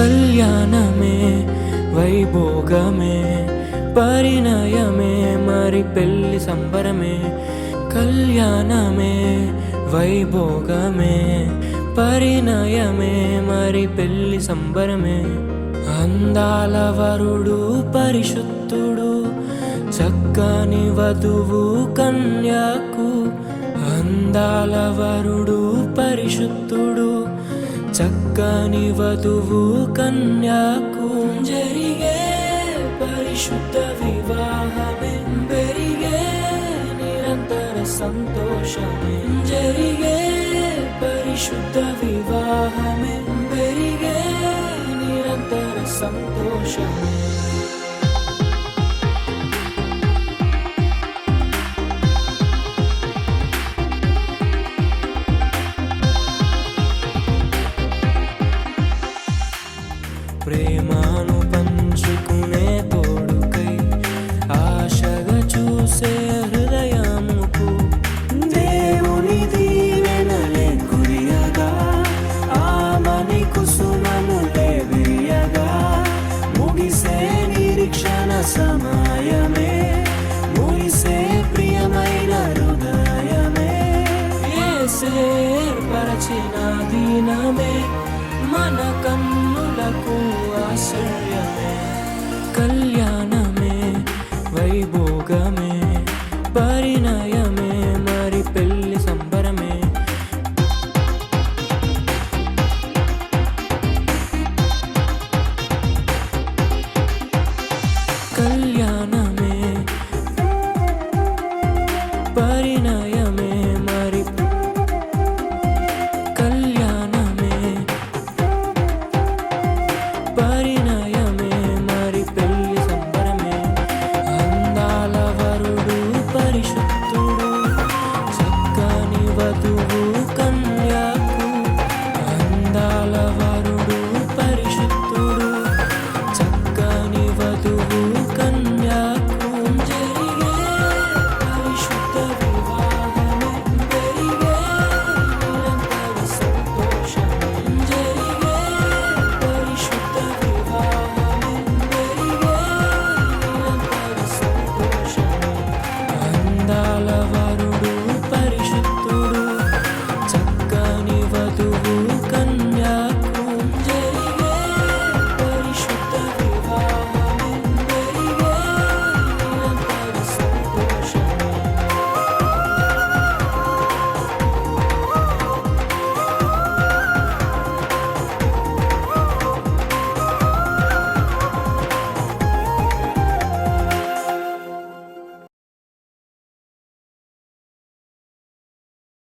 కళ్యాణమే వైభోగమే పరిణయమే మరి పెళ్లి సంబరమే. కళ్యాణమే వైభోగమే పరిణయమే మరి పెళ్లి సంబరమే. అందాల వరుడు పరిశుద్ధుడు చక్కని వధువు కన్యాకు. అందాల వరుడు పరిశుద్ధుడు చక్కని వధువు కన్యాకు. జరిగే పరిశుద్ధ వివాహమే పెరిగే నిరంతర సంతోషమే. జరిగే పరిశుద్ధ వివాహమే పెరిగే నిరంతర సంతోషమే. ప్రేమను పంచుకునే తోడుకై ఆశగా చూసే హృదయముకు దేవుని దీవెనలే కురియగా ఆమని కుసుమములే విరియగా. ముగిసే నిరీక్షణ సమయమే ముగిసే ప్రియమైన హృదయమే. యేసే ఏర్పరచిన దీనమే మన కన్నులకు ఆశ్చర్యమే. కళ్యాణమే వైభోగమే పరిణయ